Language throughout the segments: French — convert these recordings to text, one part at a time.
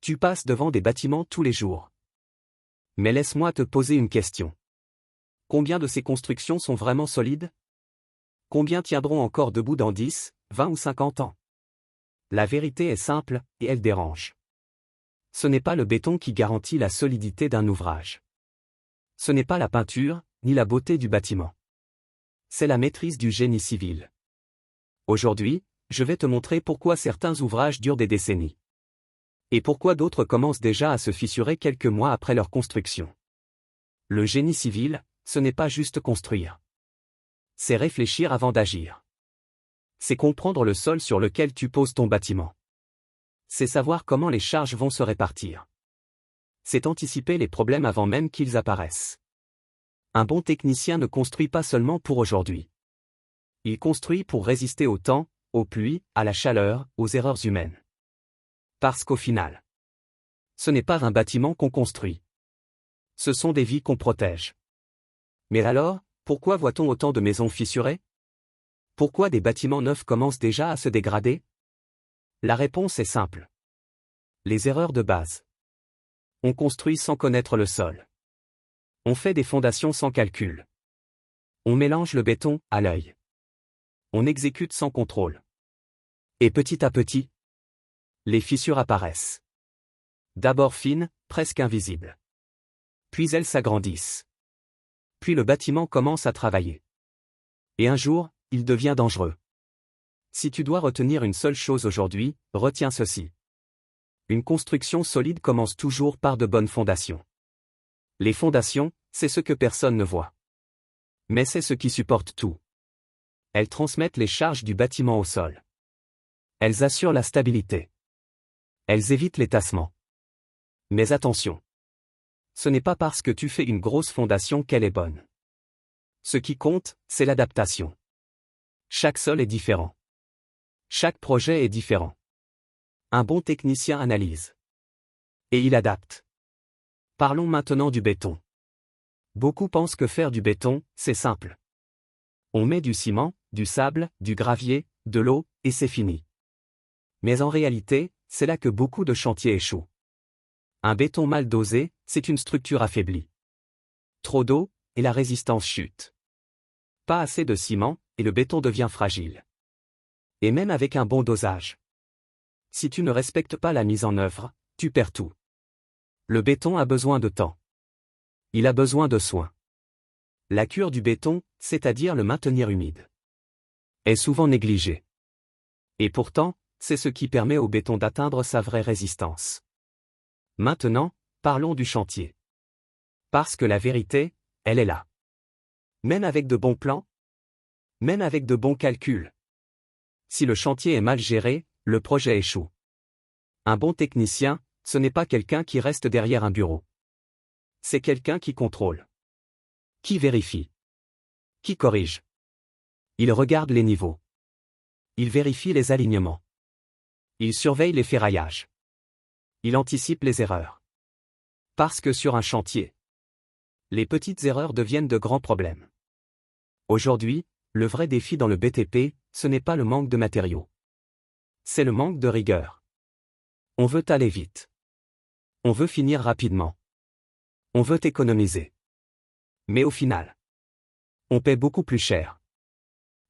Tu passes devant des bâtiments tous les jours. Mais laisse-moi te poser une question. Combien de ces constructions sont vraiment solides? Combien tiendront encore debout dans 10, 20 ou 50 ans? La vérité est simple, et elle dérange. Ce n'est pas le béton qui garantit la solidité d'un ouvrage. Ce n'est pas la peinture, ni la beauté du bâtiment. C'est la maîtrise du génie civil. Aujourd'hui, je vais te montrer pourquoi certains ouvrages durent des décennies. Et pourquoi d'autres commencent déjà à se fissurer quelques mois après leur construction. Le génie civil, ce n'est pas juste construire. C'est réfléchir avant d'agir. C'est comprendre le sol sur lequel tu poses ton bâtiment. C'est savoir comment les charges vont se répartir. C'est anticiper les problèmes avant même qu'ils apparaissent. Un bon technicien ne construit pas seulement pour aujourd'hui. Il construit pour résister au temps, aux pluies, à la chaleur, aux erreurs humaines. Parce qu'au final, ce n'est pas un bâtiment qu'on construit. Ce sont des vies qu'on protège. Mais alors, pourquoi voit-on autant de maisons fissurées? Pourquoi des bâtiments neufs commencent déjà à se dégrader? La réponse est simple. Les erreurs de base. On construit sans connaître le sol. On fait des fondations sans calcul. On mélange le béton à l'œil. On exécute sans contrôle. Et petit à petit, les fissures apparaissent. D'abord fines, presque invisibles. Puis elles s'agrandissent. Puis le bâtiment commence à travailler. Et un jour, il devient dangereux. Si tu dois retenir une seule chose aujourd'hui, retiens ceci. Une construction solide commence toujours par de bonnes fondations. Les fondations, c'est ce que personne ne voit. Mais c'est ce qui supporte tout. Elles transmettent les charges du bâtiment au sol. Elles assurent la stabilité. Elles évitent les tassements. Mais attention. Ce n'est pas parce que tu fais une grosse fondation qu'elle est bonne. Ce qui compte, c'est l'adaptation. Chaque sol est différent. Chaque projet est différent. Un bon technicien analyse. Et il adapte. Parlons maintenant du béton. Beaucoup pensent que faire du béton, c'est simple. On met du ciment, du sable, du gravier, de l'eau, et c'est fini. Mais en réalité, c'est là que beaucoup de chantiers échouent. Un béton mal dosé, c'est une structure affaiblie. Trop d'eau, et la résistance chute. Pas assez de ciment, et le béton devient fragile. Et même avec un bon dosage. Si tu ne respectes pas la mise en œuvre, tu perds tout. Le béton a besoin de temps. Il a besoin de soins. La cure du béton, c'est-à-dire le maintenir humide, est souvent négligée. Et pourtant, c'est ce qui permet au béton d'atteindre sa vraie résistance. Maintenant, parlons du chantier. Parce que la vérité, elle est là. Même avec de bons plans, même avec de bons calculs. Si le chantier est mal géré, le projet échoue. Un bon technicien, ce n'est pas quelqu'un qui reste derrière un bureau. C'est quelqu'un qui contrôle. Qui vérifie. Qui corrige. Il regarde les niveaux. Il vérifie les alignements. Il surveille les ferraillages. Il anticipe les erreurs. Parce que sur un chantier, les petites erreurs deviennent de grands problèmes. Aujourd'hui, le vrai défi dans le BTP, ce n'est pas le manque de matériaux. C'est le manque de rigueur. On veut aller vite. On veut finir rapidement. On veut économiser. Mais au final, on paie beaucoup plus cher.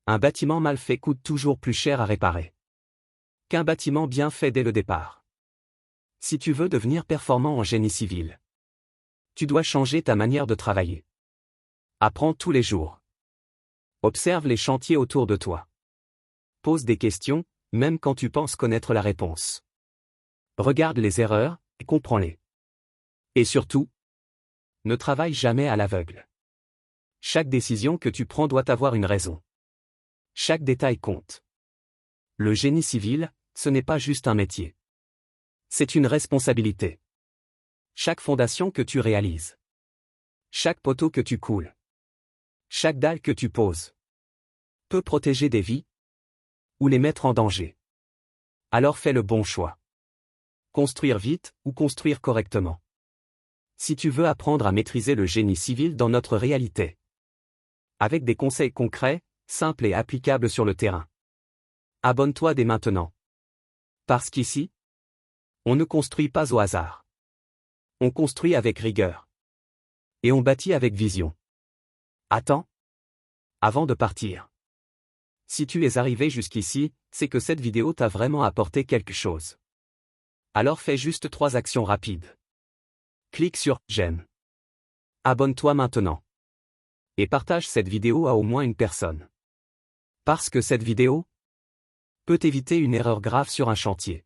Un bâtiment mal fait coûte toujours plus cher à réparer qu'un bâtiment bien fait dès le départ. Si tu veux devenir performant en génie civil, tu dois changer ta manière de travailler. Apprends tous les jours. Observe les chantiers autour de toi. Pose des questions, même quand tu penses connaître la réponse. Regarde les erreurs, et comprends-les. Et surtout, ne travaille jamais à l'aveugle. Chaque décision que tu prends doit avoir une raison. Chaque détail compte. Le génie civil, ce n'est pas juste un métier. C'est une responsabilité. Chaque fondation que tu réalises. Chaque poteau que tu coules. Chaque dalle que tu poses. Peut protéger des vies ou les mettre en danger. Alors fais le bon choix. Construire vite ou construire correctement. Si tu veux apprendre à maîtriser le génie civil dans notre réalité, avec des conseils concrets, simples et applicables sur le terrain, abonne-toi dès maintenant. Parce qu'ici, On ne construit pas au hasard. On construit avec rigueur. Et on bâtit avec vision. Attends. Avant de partir. Si tu es arrivé jusqu'ici, c'est que cette vidéo t'a vraiment apporté quelque chose. Alors fais juste 3 actions rapides. Clique sur « J'aime ». Abonne-toi maintenant. Et partage cette vidéo à au moins une personne. Parce que cette vidéo peut éviter une erreur grave sur un chantier.